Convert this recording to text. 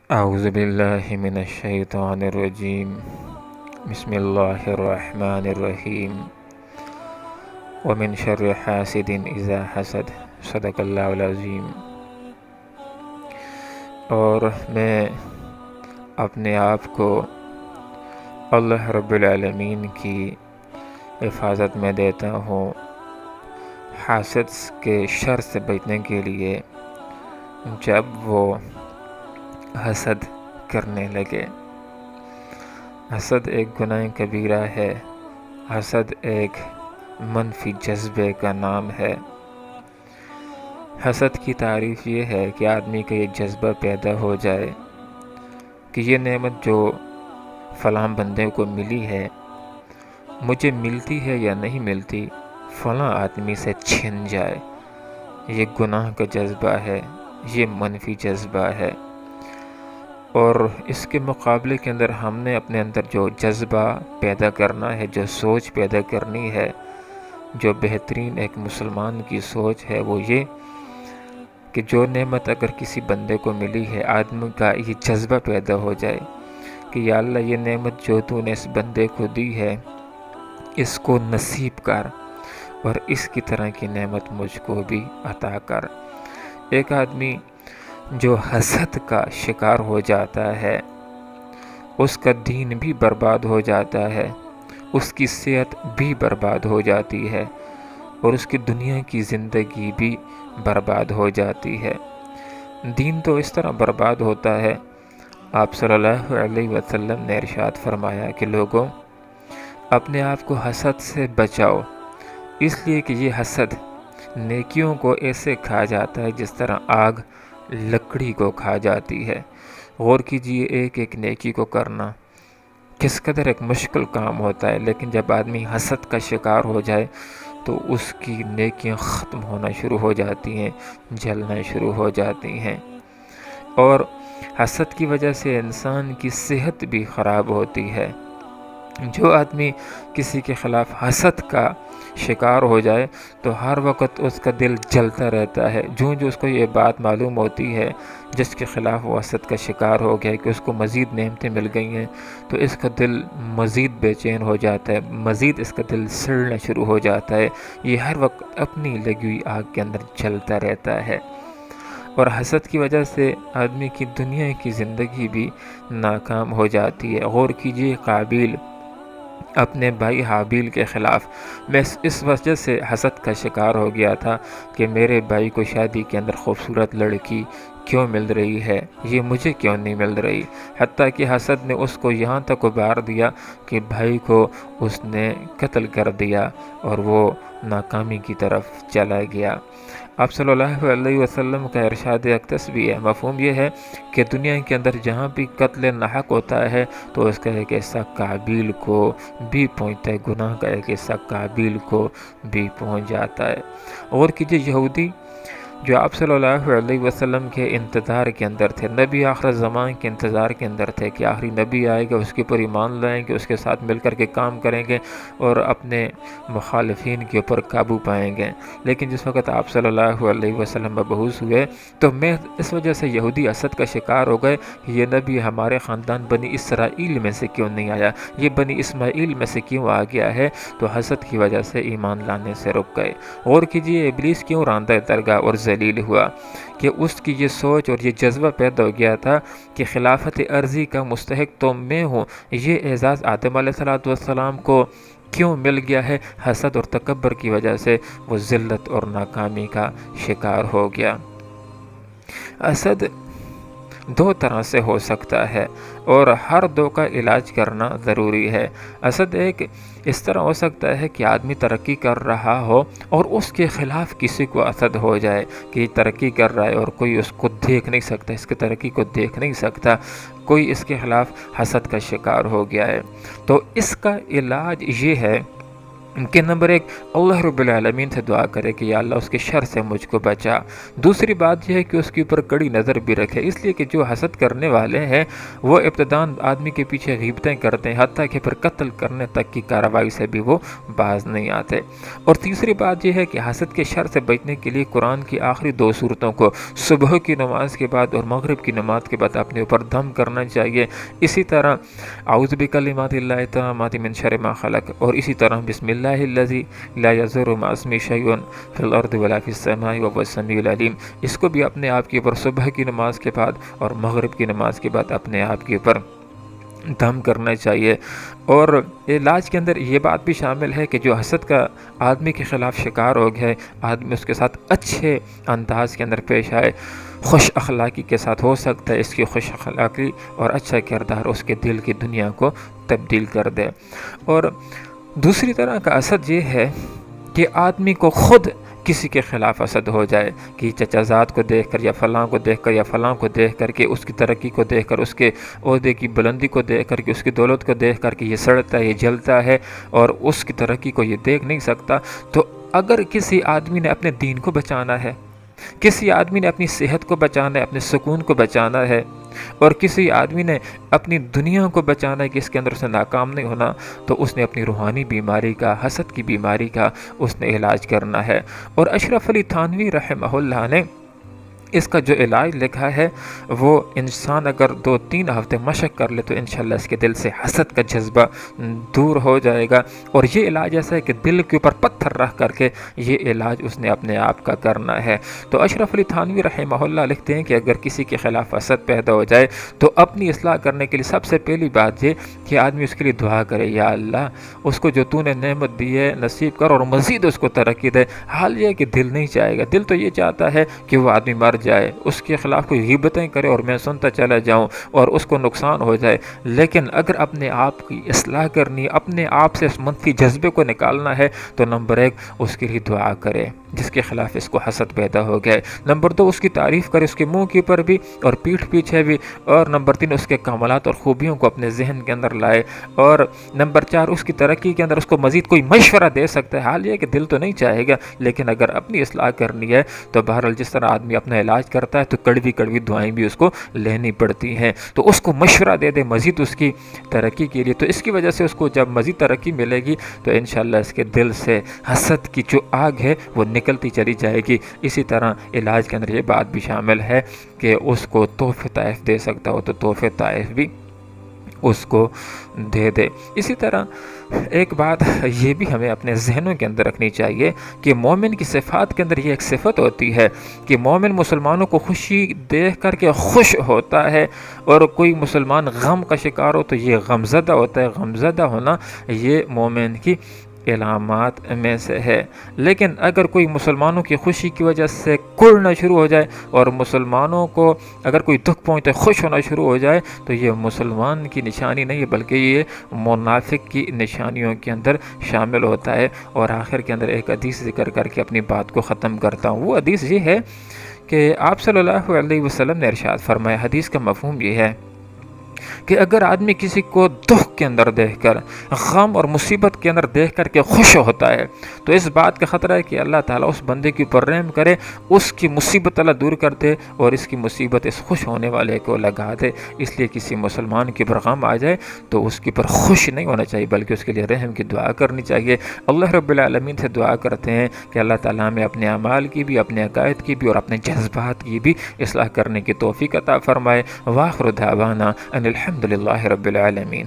اعوذ باللہ من الشیطان الرجیم بسم اللہ الرحمن الرحیم ومن شر حاسد اذا حسد صدق اللہ العظیم۔ اور میں اپنے آپ کو اللہ رب العالمین کی حفاظت میں دیتا ہوں حاسد کے شر سے بچنے کے لیے جب وہ حسد کرنے لگے۔ حسد ایک گناہ کبیرہ ہے۔ حسد ایک منفی جذبے کا نام ہے۔ حسد کی تعریف یہ ہے کہ آدمی کا یہ جذبہ پیدا ہو جائے کہ یہ نعمت جو فلاں بندے کو ملی ہے مجھے ملتی ہے یا نہیں ملتی، فلاں آدمی سے چھن جائے۔ یہ گناہ کا جذبہ ہے، یہ منفی جذبہ ہے۔ اور اس کے مقابلے کے اندر ہم نے اپنے اندر جو جذبہ پیدا کرنا ہے، جو سوچ پیدا کرنی ہے، جو بہترین ایک مسلمان کی سوچ ہے، وہ یہ کہ جو نعمت اگر کسی بندے کو ملی ہے، آدمی کا یہ جذبہ پیدا ہو جائے کہ یا اللہ یہ نعمت جو تو نے اس بندے کو دی ہے اس کو نصیب کر اور اس کی طرح کی نعمت مجھ کو بھی عطا کر۔ ایک آدمی جو حسد کا شکار ہو جاتا ہے اس کا دین بھی برباد ہو جاتا ہے، اس کی صحت بھی برباد ہو جاتی ہے اور اس کی دنیا کی زندگی بھی برباد ہو جاتی ہے۔ دین تو اس طرح برباد ہوتا ہے، آپ صلی اللہ علیہ وسلم نے ارشاد فرمایا کہ لوگوں اپنے آپ کو حسد سے بچاؤ، اس لیے کہ یہ حسد نیکیوں کو ایسے کھا جاتا ہے جس طرح آگ لکڑی کو کھا جاتی ہے۔ غور کیجئے ایک ایک نیکی کو کرنا کس قدر ایک مشکل کام ہوتا ہے، لیکن جب آدمی حسد کا شکار ہو جائے تو اس کی نیکیاں ختم ہونا شروع ہو جاتی ہیں، جلنا شروع ہو جاتی ہیں۔ اور حسد کی وجہ سے انسان کی صحت بھی خراب ہوتی ہے۔ جو آدمی کسی کے خلاف حسد کا شکار ہو جائے تو ہر وقت اس کا دل جلتا رہتا ہے۔ جو اس کو یہ بات معلوم ہوتی ہے جس کے خلاف وہ حسد کا شکار ہو گیا کہ اس کو مزید نعمتیں مل گئی ہیں تو اس کا دل مزید بے چین ہو جاتا ہے، مزید اس کا دل سڑنا شروع ہو جاتا ہے۔ یہ ہر وقت اپنی لگی ہوئی آگ کے اندر جلتا رہتا ہے۔ اور حسد کی وجہ سے آدمی کی دنیا کی زندگی بھی ناکام ہو جاتی ہے۔ غور کیجئے قابیل اپنے بھائی حابیل کے خلاف میں اس وجہ سے حسد کا شکار ہو گیا تھا کہ میرے بھائی کو شادی کے اندر خوبصورت لڑکی کیوں مل رہی ہے، یہ مجھے کیوں نہیں مل رہی، حتیٰ کہ حسد نے اس کو یہاں تک ابھار دیا کہ بھائی کو اس نے قتل کر دیا اور وہ ناکامی کی طرف چلا گیا۔ آپ صلی اللہ علیہ وسلم کا ارشاد اقدس بھی ہے، مفہوم یہ ہے کہ دنیا کے اندر جہاں بھی قتل ناحق ہوتا ہے تو اس کا ایک حصہ قابیل کو بھی پہنچتا ہے، گناہ کا ایک حصہ قابیل کو بھی پہنچ جاتا ہے۔ اور کیجئے یہودی جو آپ صلی اللہ علیہ وسلم کے انتظار کے اندر تھے، نبی آخر زمان کے انتظار کے اندر تھے کہ آخری نبی آئے گا، اس کے اوپر ایمان لائیں گے، اس کے ساتھ مل کر کے کام کریں گے اور اپنے مخالفین کے اوپر قابو پائیں گے۔ لیکن جس وقت آپ صلی اللہ علیہ وسلم مبعوث ہوئے تو میں اس وجہ سے یہودی حسد کا شکار ہو گئے کہ یہ نبی ہمارے خاندان بنی اسرائیل میں سے کیوں نہیں آیا، یہ بنی اسماعیل میں سے کیوں آ گیا ہے، تو حسد کی وجہ سے ایمان لانے سے رک گئے۔ غور کیجئے ابلیس کیوں راندہ درگاہ اور ذلیل ہوا کہ اس کی یہ سوچ اور یہ جذبہ پیدا ہو گیا تھا کہ خلافت ارضی کا مستحق تو میں ہوں، یہ اعزاز آدم علیہ السلام کو کیوں مل گیا ہے؟ حسد اور تکبر کی وجہ سے وہ ذلت اور ناکامی کا شکار ہو گیا۔ حسد دو طرح سے ہو سکتا ہے اور ہر دو کا علاج کرنا ضروری ہے۔ حسد ایک اس طرح ہو سکتا ہے کہ آدمی ترقی کر رہا ہو اور اس کے خلاف کسی کو حسد ہو جائے کہ یہ ترقی کر رہا ہے اور کوئی اس کو دیکھ نہیں سکتا، اس کی ترقی کو دیکھ نہیں سکتا، کوئی اس کے خلاف حسد کا شکار ہو گیا ہے۔ تو اس کا علاج یہ ہے کہ نمبر ایک اللہ رب العالمین سے دعا کرے کہ یا اللہ اس کے شر سے مجھ کو بچا۔ دوسری بات یہ ہے کہ اس کے اوپر کڑی نظر بھی رکھے، اس لیے کہ جو حسد کرنے والے ہیں وہ ابتداً آدمی کے پیچھے غیبتیں کرتے ہیں، حتیٰ کہ پھر قتل کرنے تک کی کارروائی سے بھی وہ باز نہیں آتے۔ اور تیسری بات یہ ہے کہ حسد کے شر سے بچنے کے لیے قرآن کی آخری 2 سورتوں کو صبح کی نماز کے بعد اور مغرب کی نماز کے بعد اپنے اوپر دم کرنا چاہیے۔ اسی طرح اعوذ بکلمات اللہ التامات من شر ما خلق، اور اسی طرح بسم اللہ الذی لا یضر مع اسمہ شیء فی الارض ولا فی السماء وهو السمیع العلیم، اس کو بھی اپنے آپ کے اوپر صبح کی نماز کے بعد اور مغرب کی نماز کے بعد اپنے آپ کے اوپر دم کرنا چاہیے۔ اور علاج کے اندر یہ بات بھی شامل ہے کہ جو حسد کا آدمی کے خلاف شکار ہو گیا ہے، آدمی اس کے ساتھ اچھے انداز کے اندر پیش آئے، خوش اخلاقی کے ساتھ ہو سکتا ہے، اس کی خوش اخلاقی اور اچھا کردار اس کے دل کی دنیا کو تبدیل کر دے۔ اور دوسری طرح کا حسد یہ ہے کہ آدمی کو خود کسی کے خلاف حسد ہو جائے، کہ چچا زاد کو دیکھ کر یا فلاں کو دیکھ کر یا فلاں کو دیکھ کر کے، اس کی ترقی کو دیکھ کر، اس کے عہدے کی بلندی کو دیکھ کر کے، اس کی دولت کو دیکھ کر کے یہ سڑتا ہے، یہ جلتا ہے اور اس کی ترقی کو یہ دیکھ نہیں سکتا۔ تو اگر کسی آدمی نے اپنے دین کو بچانا ہے، کسی آدمی نے اپنی صحت کو بچانا ہے، اپنے سکون کو بچانا ہے، اور کسی آدمی نے اپنی دنیا کو بچانا ہے کہ اس کے اندر اسے ناکام نہیں ہونا، تو اس نے اپنی روحانی بیماری کا، حسد کی بیماری کا اس نے علاج کرنا ہے۔ اور اشرف علی تھانوی رحمہ اللہ نے اس کا جو علاج لکھا ہے، وہ انسان اگر 2-3 ہفتے مشق کر لے تو انشاءاللہ اس کے دل سے حسد کا جذبہ دور ہو جائے گا۔ اور یہ علاج ایسا ہے کہ دل کے اوپر پتھر رکھ کر کے یہ علاج اس نے اپنے آپ کا کرنا ہے۔ تو اشرف علی تھانوی رحمہ اللہ لکھتے ہیں کہ اگر کسی کے خلاف حسد پیدا ہو جائے تو اپنی اصلاح کرنے کے لیے سب سے پہلی بات یہ کہ آدمی اس کے لیے دعا کرے، یا اللہ اس کو جو تو نے نعمت دی ہے نصیب کر اور مزید اس کو ترقی دے۔ حال یہ کہ دل نہیں چاہے گا، دل تو یہ چاہتا ہے کہ وہ آدمی مر جائے، اس کے خلاف کوئی غیبتیں کرے اور میں سنتا چلا جاؤں اور اس کو نقصان ہو جائے۔ لیکن اگر اپنے آپ کی اصلاح کرنی، اپنے آپ سے اس منفی جذبے کو نکالنا ہے تو نمبر 1 اس کے لیے دعا کرے جس کے خلاف اس کو حسد پیدا ہو گیا ہے۔ نمبر 2 اس کی تعریف کرے، اس کے منہ کے اوپر بھی اور پیٹھ پیچھے بھی۔ اور نمبر 3 اس کے کمالات اور خوبیوں کو اپنے ذہن کے اندر لائے۔ اور نمبر 4 اس کی ترقی کے اندر اس کو مزید کوئی مشورہ دے سکتا ہے۔ حال یہ کہ دل تو نہیں چاہے گا، لیکن اگر اپنی اصلاح کرنی ہے تو بہرحال جس طرح آدمی اپنا علاج کرتا ہے تو کڑوی کڑوی دعائیں بھی اس کو لینی پڑتی ہیں، تو اس کو مشورہ دے دے مزید اس کی ترقی کے لیے، تو اس کی وجہ سے اس کو جب مزید ترقی ملے گی تو انشاءاللہ اس کے دل سے حسد کی جو آگ ہے وہ نکلتی چلی جائے گی۔ اسی طرح علاج کے اندر یہ بات بھی شامل ہے کہ اس کو تحفہ طائف دے سکتا ہو تو تحفہ طائف بھی اس کو دے دے۔ اسی طرح ایک بات یہ بھی ہمیں اپنے ذہنوں کے اندر رکھنی چاہیے کہ مومن کی صفات کے اندر یہ ایک صفت ہوتی ہے کہ مومن مسلمانوں کو خوشی دیکھ کر کے خوش ہوتا ہے، اور کوئی مسلمان غم کا شکار ہو تو یہ غمزدہ ہوتا ہے۔ غمزدہ ہونا یہ مومن کی علامات میں سے ہے۔ لیکن اگر کوئی مسلمانوں کی خوشی کی وجہ سے کڑنا شروع ہو جائے اور مسلمانوں کو اگر کوئی دکھ پہنچے خوش ہونا شروع ہو جائے تو یہ مسلمان کی نشانی نہیں ہے، بلکہ یہ منافق کی نشانیوں کے اندر شامل ہوتا ہے۔ اور آخر کے اندر ایک حدیث ذکر کر کے اپنی بات کو ختم کرتا ہوں۔ وہ حدیث یہ ہے کہ آپ صلی اللہ علیہ وسلم نے ارشاد فرمایا، حدیث کا مفہوم یہ ہے کہ اگر آدمی کسی کو دکھ کے اندر دیکھ کر، غم اور مصیبت کے اندر دیکھ کر کے خوش ہوتا ہے تو اس بات کا خطرہ ہے کہ اللہ تعالیٰ اس بندے کے اوپر رحم کرے، اس کی مصیبت اللہ دور کر دے اور اس کی مصیبت اس خوش ہونے والے کو لگا دے۔ اس لیے کسی مسلمان کے اوپر غم آ جائے تو اس کے اوپر خوش نہیں ہونا چاہیے، بلکہ اس کے لیے رحم کی دعا کرنی چاہیے۔ اللہ رب العالمین سے دعا کرتے ہیں کہ اللہ تعالیٰ ہمیں اپنے اعمال کی بھی، اپنے عقائد کی بھی اور اپنے جذبات کی بھی اصلاح کرنے کی توفیق عطا فرمائے۔ وآخر دعوانا ان الحمد للہ رب العالمین۔